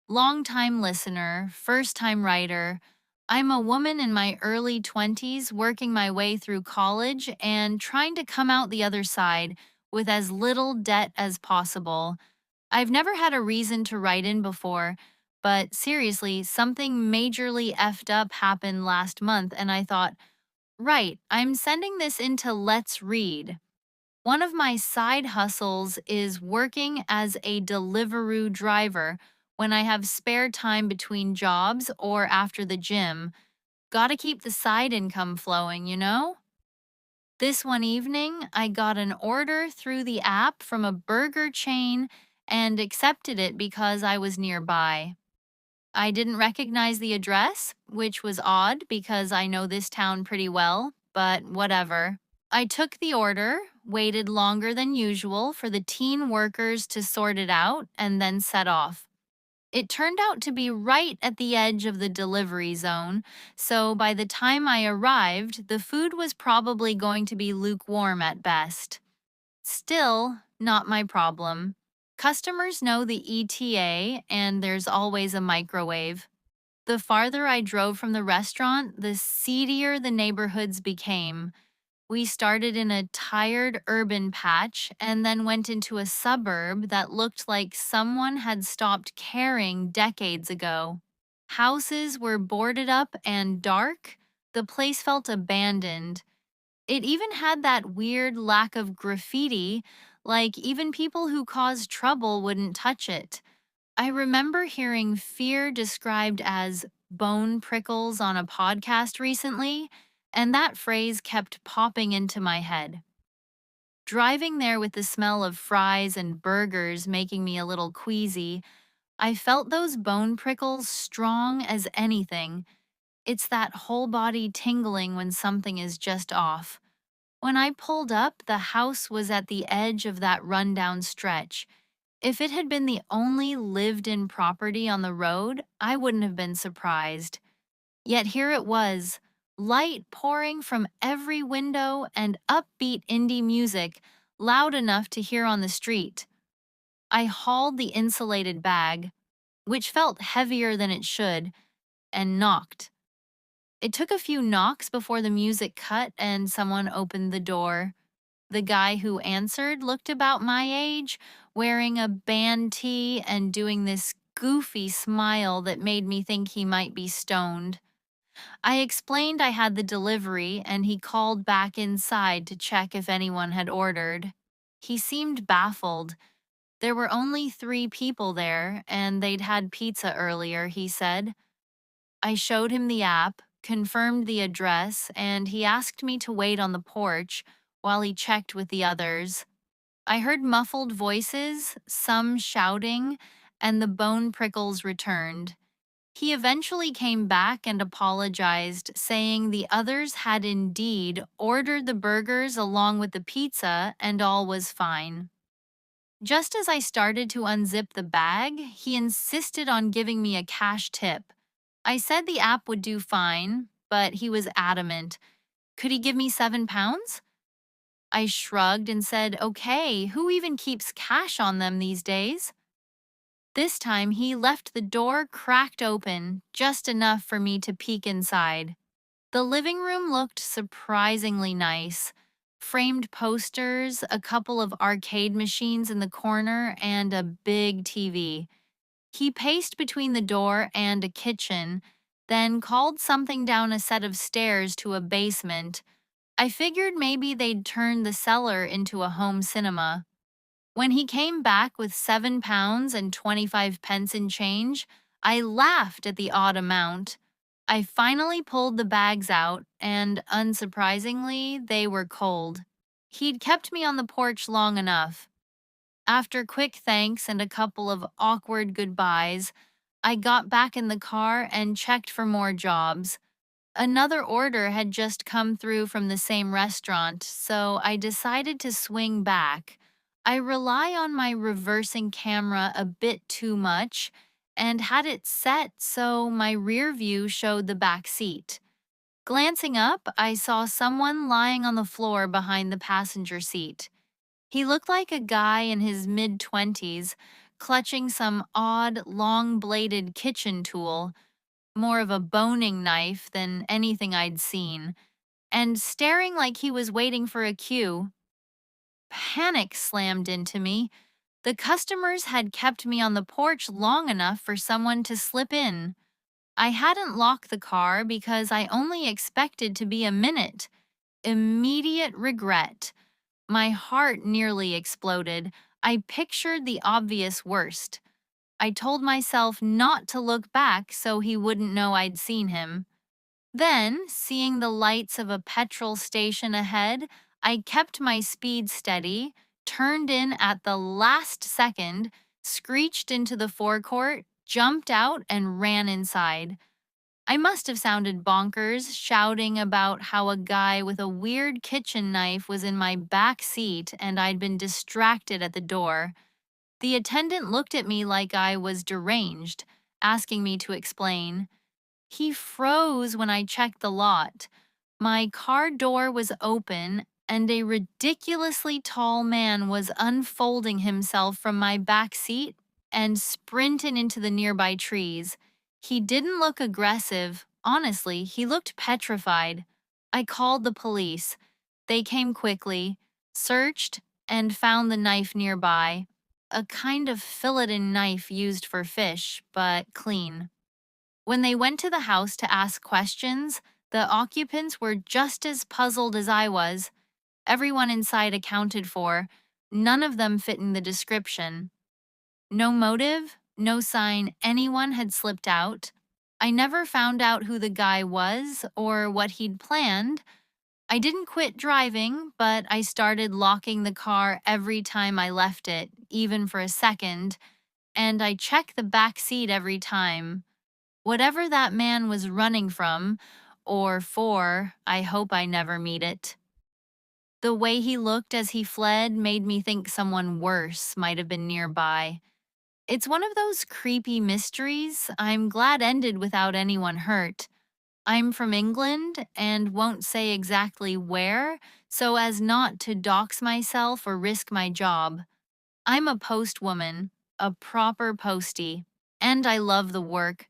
Long-time listener, first-time writer. I'm a woman in my early 20s working my way through college and trying to come out the other side with as little debt as possible. I've never had a reason to write in before, but seriously, something majorly effed up happened last month, and I thought, right, I'm sending this into Let's Read. One of my side hustles is working as a Deliveroo driver when I have spare time between jobs or after the gym. Gotta keep the side income flowing, you know? This one evening, I got an order through the app from a burger chain and accepted it because I was nearby. I didn't recognize the address, which was odd because I know this town pretty well, but whatever. I took the order, waited longer than usual for the teen workers to sort it out, and then set off. It turned out to be right at the edge of the delivery zone, so by the time I arrived, the food was probably going to be lukewarm at best. Still, not my problem. Customers know the ETA, and there's always a microwave. The farther I drove from the restaurant, the seedier the neighborhoods became. We started in a tired urban patch and then went into a suburb that looked like someone had stopped caring decades ago. Houses were boarded up and dark. The place felt abandoned. It even had that weird lack of graffiti, like even people who caused trouble wouldn't touch it. I remember hearing fear described as bone prickles on a podcast recently, and that phrase kept popping into my head. Driving there with the smell of fries and burgers making me a little queasy, I felt those bone prickles strong as anything. It's that whole body tingling when something is just off. When I pulled up, the house was at the edge of that rundown stretch. If it had been the only lived in property on the road, I wouldn't have been surprised. Yet here it was, light pouring from every window and upbeat indie music, loud enough to hear on the street. I hauled the insulated bag, which felt heavier than it should, and knocked. It took a few knocks before the music cut and someone opened the door. The guy who answered looked about my age, wearing a band tee and doing this goofy smile that made me think he might be stoned. I explained I had the delivery, and he called back inside to check if anyone had ordered. He seemed baffled. There were only 3 people there, and they'd had pizza earlier, he said. I showed him the app, confirmed the address, and he asked me to wait on the porch while he checked with the others. I heard muffled voices, some shouting, and the bone prickles returned. He eventually came back and apologized, saying the others had indeed ordered the burgers along with the pizza and all was fine. Just as I started to unzip the bag, he insisted on giving me a cash tip. I said the app would do fine, but he was adamant. Could he give me £7? I shrugged and said, okay, who even keeps cash on them these days? This time he left the door cracked open, just enough for me to peek inside. The living room looked surprisingly nice. Framed posters, a couple of arcade machines in the corner, and a big TV. He paced between the door and a kitchen, then called something down a set of stairs to a basement. I figured maybe they'd turned the cellar into a home cinema. When he came back with £7 and 25 pence in change, I laughed at the odd amount. I finally pulled the bags out, and unsurprisingly, they were cold. He'd kept me on the porch long enough. After quick thanks and a couple of awkward goodbyes, I got back in the car and checked for more jobs. Another order had just come through from the same restaurant, so I decided to swing back. I rely on my reversing camera a bit too much and had it set so my rear view showed the back seat. Glancing up, I saw someone lying on the floor behind the passenger seat. He looked like a guy in his mid-20s, clutching some odd, long-bladed kitchen tool, more of a boning knife than anything I'd seen, and staring like he was waiting for a cue. Panic slammed into me. The customers had kept me on the porch long enough for someone to slip in. I hadn't locked the car because I only expected to be a minute. Immediate regret. My heart nearly exploded. I pictured the obvious worst. I told myself not to look back so he wouldn't know I'd seen him. Then, seeing the lights of a petrol station ahead, I kept my speed steady, turned in at the last second, screeched into the forecourt, jumped out, and ran inside. I must have sounded bonkers, shouting about how a guy with a weird kitchen knife was in my back seat and I'd been distracted at the door. The attendant looked at me like I was deranged, asking me to explain. He froze when I checked the lot. My car door was open, and a ridiculously tall man was unfolding himself from my back seat and sprinted into the nearby trees. He didn't look aggressive. Honestly, he looked petrified. I called the police. They came quickly, searched, and found the knife nearby. A kind of filleted knife used for fish, but clean. When they went to the house to ask questions, the occupants were just as puzzled as I was. Everyone inside accounted for. None of them fit in the description. No motive, no sign anyone had slipped out. I never found out who the guy was or what he'd planned. I didn't quit driving, but I started locking the car every time I left it, even for a second, and I checked the back seat every time. Whatever that man was running from, or for, I hope I never meet it. The way he looked as he fled made me think someone worse might have been nearby. It's one of those creepy mysteries I'm glad ended without anyone hurt. I'm from England and won't say exactly where, so as not to dox myself or risk my job. I'm a postwoman, a proper postie, and I love the work.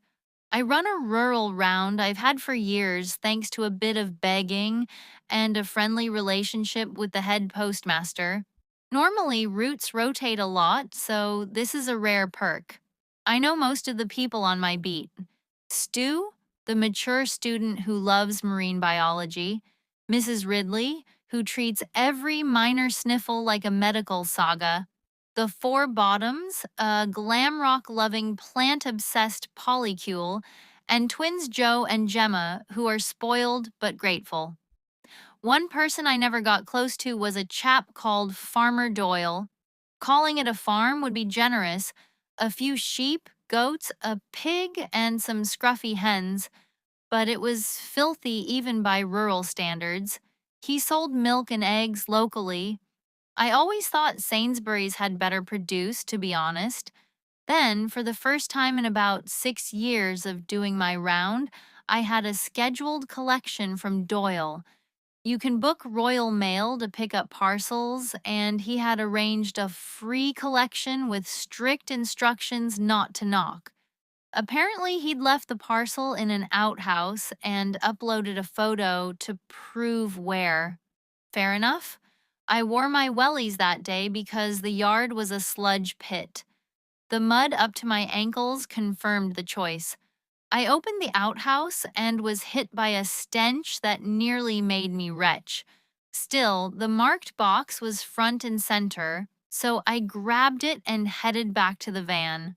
I run a rural round I've had for years thanks to a bit of begging and a friendly relationship with the head postmaster. Normally, routes rotate a lot, so this is a rare perk. I know most of the people on my beat. Stu, the mature student who loves marine biology, Mrs. Ridley, who treats every minor sniffle like a medical saga, the Four Bottoms, a glam rock loving, plant obsessed polycule, and twins Joe and Gemma, who are spoiled but grateful. One person I never got close to was a chap called Farmer Doyle. Calling it a farm would be generous. A few sheep, goats, a pig, and some scruffy hens, but it was filthy even by rural standards. He sold milk and eggs locally. I always thought Sainsbury's had better produce, to be honest. Then, for the first time in about 6 years of doing my round, I had a scheduled collection from Doyle. You can book Royal Mail to pick up parcels, and he had arranged a free collection with strict instructions not to knock. Apparently, he'd left the parcel in an outhouse and uploaded a photo to prove where. Fair enough. I wore my wellies that day because the yard was a sludge pit. The mud up to my ankles confirmed the choice. I opened the outhouse and was hit by a stench that nearly made me retch. Still, the marked box was front and center, so I grabbed it and headed back to the van.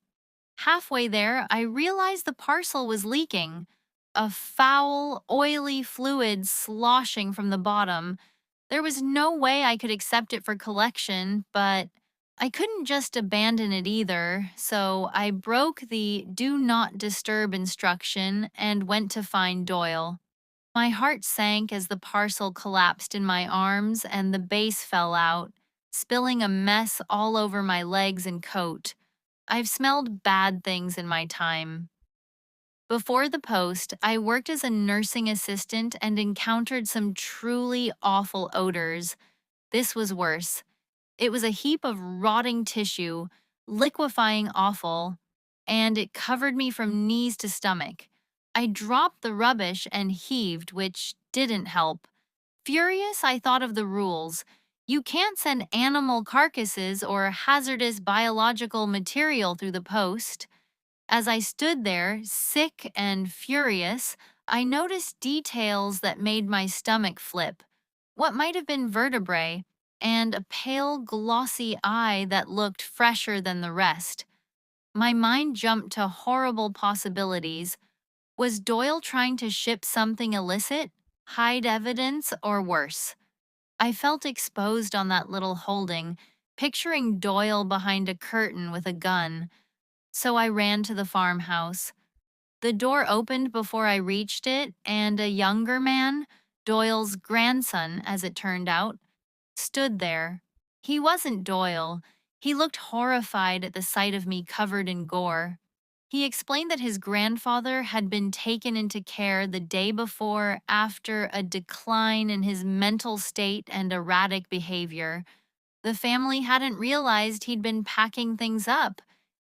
Halfway there, I realized the parcel was leaking. A foul, oily fluid sloshing from the bottom. There was no way I could accept it for collection, but I couldn't just abandon it either, so I broke the do not disturb instruction and went to find Doyle. My heart sank as the parcel collapsed in my arms and the base fell out, spilling a mess all over my legs and coat. I've smelled bad things in my time. Before the post, I worked as a nursing assistant and encountered some truly awful odors. This was worse. It was a heap of rotting tissue, liquefying awful, and it covered me from knees to stomach. I dropped the rubbish and heaved, which didn't help. Furious, I thought of the rules. You can't send animal carcasses or hazardous biological material through the post. As I stood there, sick and furious, I noticed details that made my stomach flip. What might have been vertebrae, and a pale, glossy eye that looked fresher than the rest. My mind jumped to horrible possibilities. Was Doyle trying to ship something illicit, hide evidence, or worse? I felt exposed on that little holding, picturing Doyle behind a curtain with a gun. So I ran to the farmhouse. The door opened before I reached it, and a younger man, Doyle's grandson, as it turned out, stood there. He wasn't Doyle. He looked horrified at the sight of me covered in gore. He explained that his grandfather had been taken into care the day before after a decline in his mental state and erratic behavior. The family hadn't realized he'd been packing things up.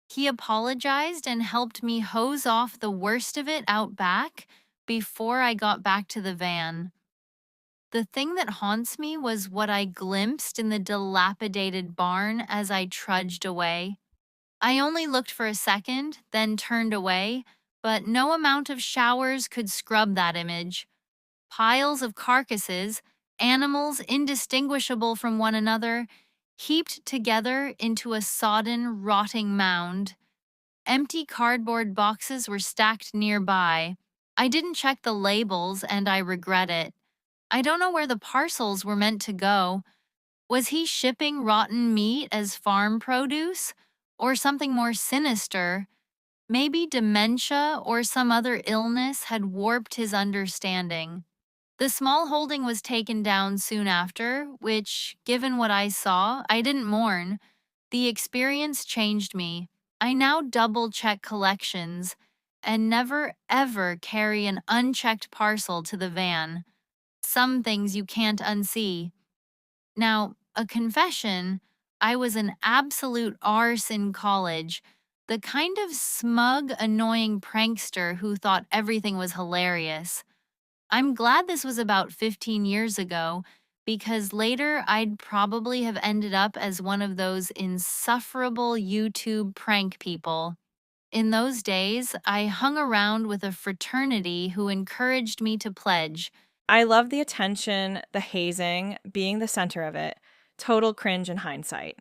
He apologized and helped me hose off the worst of it out back before I got back to the van. The thing that haunts me was what I glimpsed in the dilapidated barn as I trudged away. I only looked for a second, then turned away, but no amount of showers could scrub that image. Piles of carcasses, animals indistinguishable from one another, heaped together into a sodden, rotting mound. Empty cardboard boxes were stacked nearby. I didn't check the labels, and I regret it. I don't know where the parcels were meant to go. Was he shipping rotten meat as farm produce? Or something more sinister? Maybe dementia or some other illness had warped his understanding. The small holding was taken down soon after, which, given what I saw, I didn't mourn. The experience changed me. I now double-check collections and never ever carry an unchecked parcel to the van. Some things you can't unsee. Now, a confession, I was an absolute arse in college, the kind of smug, annoying prankster who thought everything was hilarious. I'm glad this was about 15 years ago, because later I'd probably have ended up as one of those insufferable YouTube prank people. In those days, I hung around with a fraternity who encouraged me to pledge. I love the attention, the hazing, being the center of it. Total cringe in hindsight.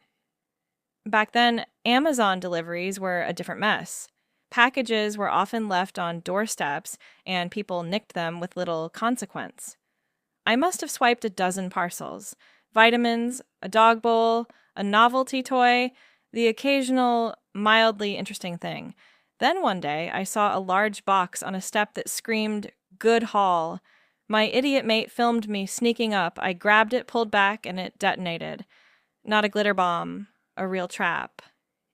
Back then, Amazon deliveries were a different mess. Packages were often left on doorsteps, and people nicked them with little consequence. I must have swiped a dozen parcels: vitamins, a dog bowl, a novelty toy, the occasional mildly interesting thing. Then one day, I saw a large box on a step that screamed, "Good haul." My idiot mate filmed me sneaking up. I grabbed it, pulled back, and it detonated. Not a glitter bomb, a real trap.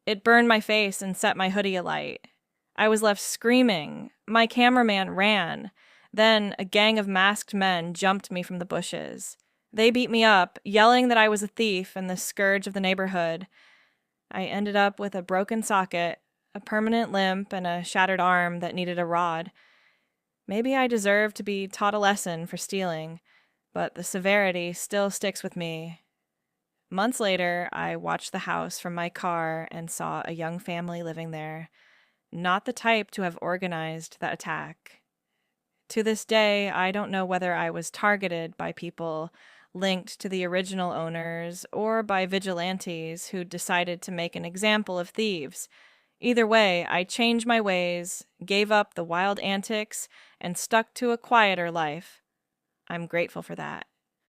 It burned my face and set my hoodie alight. I was left screaming. My cameraman ran. Then a gang of masked men jumped me from the bushes. They beat me up, yelling that I was a thief and the scourge of the neighborhood. I ended up with a broken socket, a permanent limp, and a shattered arm that needed a rod. Maybe I deserve to be taught a lesson for stealing, but the severity still sticks with me. Months later, I watched the house from my car and saw a young family living there, not the type to have organized that attack. To this day, I don't know whether I was targeted by people linked to the original owners or by vigilantes who decided to make an example of thieves. Either way, I changed my ways, gave up the wild antics, and stuck to a quieter life. I'm grateful for that.